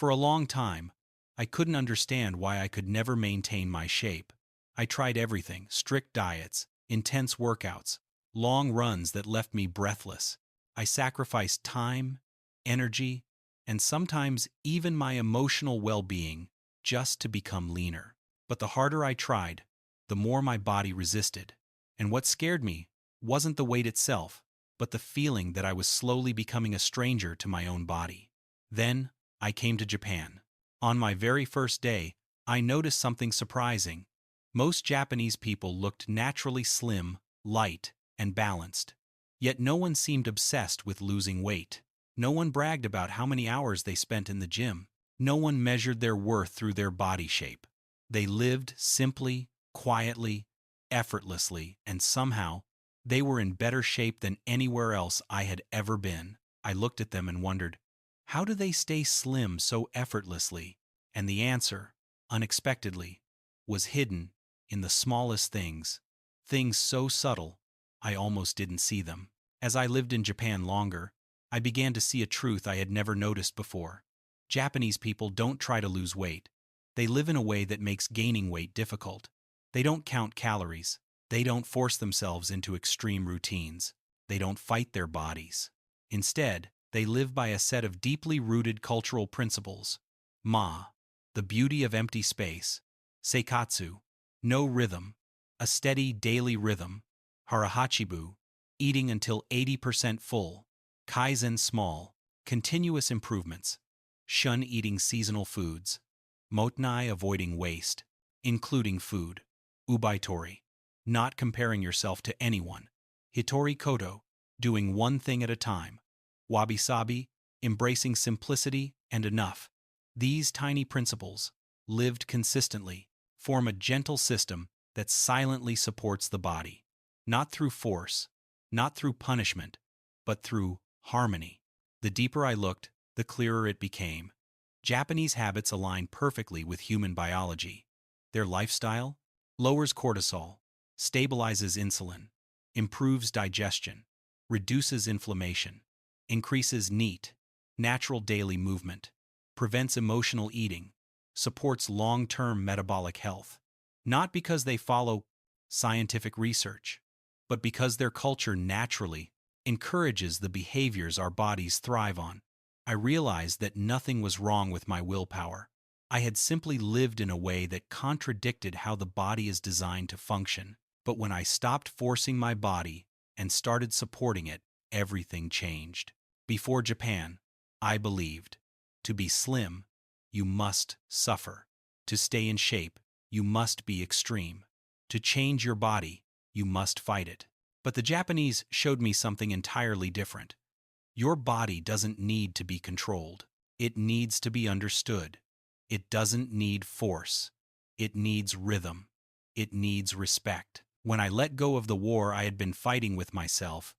For a long time, I couldn't understand why I could never maintain my shape. I tried everything: strict diets, intense workouts, long runs that left me breathless. I sacrificed time, energy, and sometimes even my emotional well-being just to become leaner. But the harder I tried, the more my body resisted. And what scared me wasn't the weight itself, but the feeling that I was slowly becoming a stranger to my own body. Then, I came to Japan. On my very first day, I noticed something surprising. Most Japanese people looked naturally slim, light, and balanced. Yet no one seemed obsessed with losing weight. No one bragged about how many hours they spent in the gym. No one measured their worth through their body shape. They lived simply, quietly, effortlessly, and somehow, they were in better shape than anywhere else I had ever been. I looked at them and wondered, how do they stay slim so effortlessly? And the answer, unexpectedly, was hidden in the smallest things. Things so subtle, I almost didn't see them. As I lived in Japan longer, I began to see a truth I had never noticed before. Japanese people don't try to lose weight. They live in a way that makes gaining weight difficult. They don't count calories. They don't force themselves into extreme routines. They don't fight their bodies. Instead, they live by a set of deeply rooted cultural principles. Ma, the beauty of empty space. Seikatsu, no rhythm, a steady daily rhythm. Harahachibu, eating until 80% full. Kaizen, small, continuous improvements. Shun eating seasonal foods. Motenai, avoiding waste, including food. Ubaitori, not comparing yourself to anyone. Hitori koto, doing one thing at a time. Wabi-sabi, embracing simplicity and enough. These tiny principles, lived consistently, form a gentle system that silently supports the body. Not through force, not through punishment, but through harmony. The deeper I looked, the clearer it became. Japanese habits align perfectly with human biology. Their lifestyle lowers cortisol, stabilizes insulin, improves digestion, reduces inflammation, increases NEAT, natural daily movement, prevents emotional eating, supports long-term metabolic health. Not because they follow scientific research, but because their culture naturally encourages the behaviors our bodies thrive on. I realized that nothing was wrong with my willpower. I had simply lived in a way that contradicted how the body is designed to function. But when I stopped forcing my body and started supporting it, everything changed. Before Japan, I believed, to be slim, you must suffer. To stay in shape, you must be extreme. To change your body, you must fight it. But the Japanese showed me something entirely different. Your body doesn't need to be controlled. It needs to be understood. It doesn't need force. It needs rhythm. It needs respect. When I let go of the war I had been fighting with myself,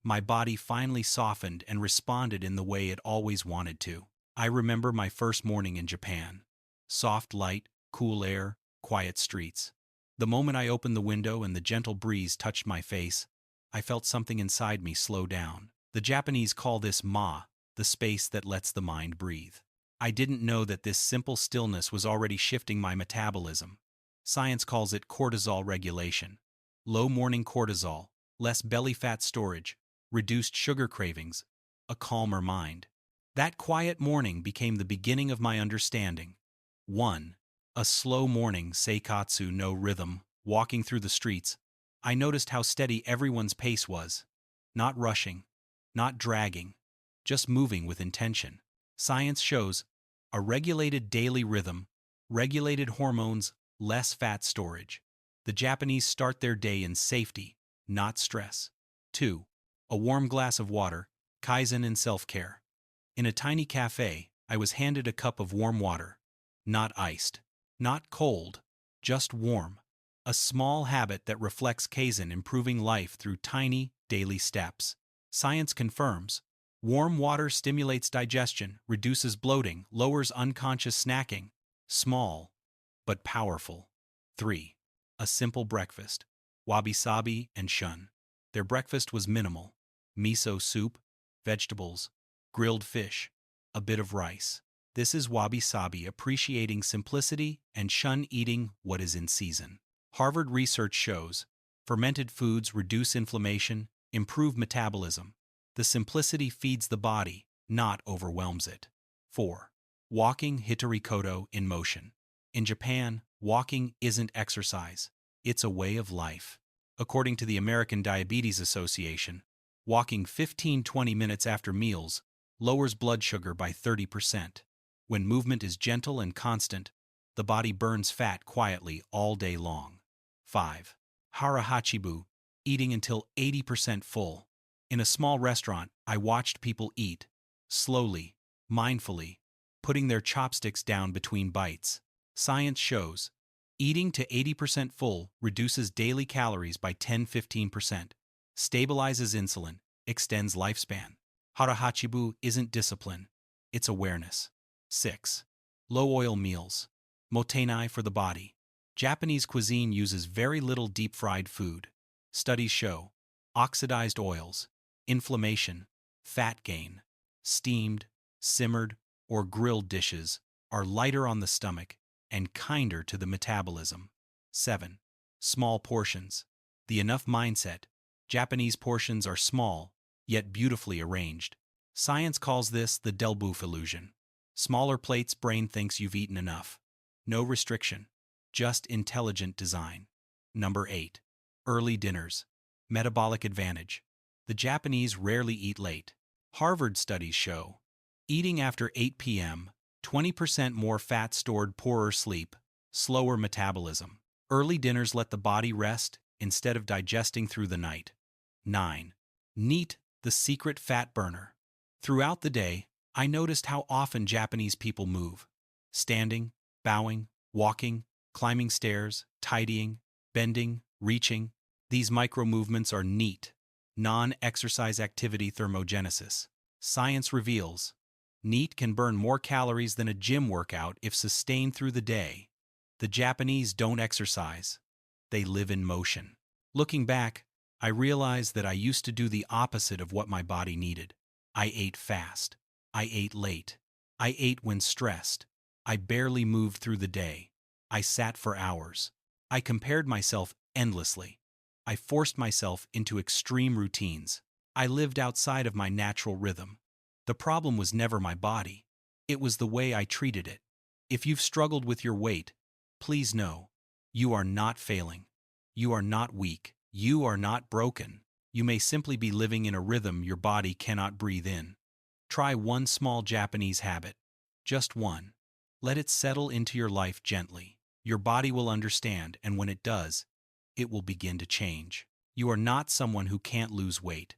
my body finally softened and responded in the way it always wanted to. I remember my first morning in Japan. Soft light, cool air, quiet streets. The moment I opened the window and the gentle breeze touched my face, I felt something inside me slow down. The Japanese call this ma, the space that lets the mind breathe. I didn't know that this simple stillness was already shifting my metabolism. Science calls it cortisol regulation. Low morning cortisol, less belly fat storage, reduced sugar cravings, a calmer mind. That quiet morning became the beginning of my understanding. 1. A slow morning, seikatsu no rhythm. Walking through the streets, I noticed how steady everyone's pace was. Not rushing, not dragging, just moving with intention. Science shows a regulated daily rhythm, regulated hormones, less fat storage. The Japanese start their day in safety, not stress. 2. A warm glass of water, kaizen and self-care. In a tiny cafe, I was handed a cup of warm water. Not iced, not cold, just warm. A small habit that reflects kaizen, improving life through tiny, daily steps. Science confirms warm water stimulates digestion, reduces bloating, lowers unconscious snacking. Small, but powerful. 3. A simple breakfast. Wabi-sabi and shun. Their breakfast was minimal. Miso soup, vegetables, grilled fish, a bit of rice. This is wabi-sabi, appreciating simplicity and shun eating what is in season. Harvard research shows fermented foods reduce inflammation, improve metabolism. The simplicity feeds the body, not overwhelms it. 4. Walking Hitorikoto in motion. In Japan, walking isn't exercise. It's a way of life. According to the American Diabetes Association, walking 15-20 minutes after meals lowers blood sugar by 30%. When movement is gentle and constant, the body burns fat quietly all day long. 5. Harahachibu, eating until 80% full. In a small restaurant, I watched people eat, slowly, mindfully, putting their chopsticks down between bites. Science shows eating to 80% full reduces daily calories by 10-15%, stabilizes insulin, extends lifespan. Harahachibu isn't discipline, it's awareness. 6. Low-oil meals. Motenai for the body. Japanese cuisine uses very little deep-fried food. Studies show oxidized oils, inflammation, fat gain, steamed, simmered, or grilled dishes are lighter on the stomach and kinder to the metabolism. 7. Small portions. The enough mindset. Japanese portions are small, yet beautifully arranged. Science calls this the Delboeuf illusion. Smaller plates, brain thinks you've eaten enough. No restriction, just intelligent design. Number 8. Early dinners. Metabolic advantage. The Japanese rarely eat late. Harvard studies show eating after 8 p.m., 20% more fat stored, poorer sleep, slower metabolism. Early dinners let the body rest instead of digesting through the night. 9. NEAT, the secret fat burner. Throughout the day, I noticed how often Japanese people move. Standing, bowing, walking, climbing stairs, tidying, bending, reaching. These micro-movements are NEAT, non-exercise activity thermogenesis. Science reveals NEAT can burn more calories than a gym workout if sustained through the day. The Japanese don't exercise. They live in motion. Looking back, I realized that I used to do the opposite of what my body needed. I ate fast. I ate late. I ate when stressed. I barely moved through the day. I sat for hours. I compared myself endlessly. I forced myself into extreme routines. I lived outside of my natural rhythm. The problem was never my body. It was the way I treated it. If you've struggled with your weight, please know, you are not failing. You are not weak. You are not broken. You may simply be living in a rhythm your body cannot breathe in. Try one small Japanese habit. Just one. Let it settle into your life gently. Your body will understand, and when it does, it will begin to change. You are not someone who can't lose weight.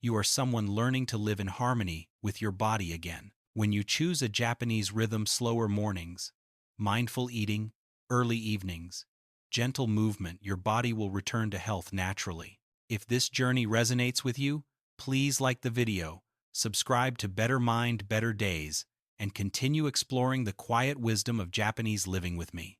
You are someone learning to live in harmony with your body again. When you choose a Japanese rhythm, slower mornings, mindful eating, early evenings, gentle movement, your body will return to health naturally. If this journey resonates with you, please like the video, subscribe to Better Mind, Better Days, and continue exploring the quiet wisdom of Japanese living with me.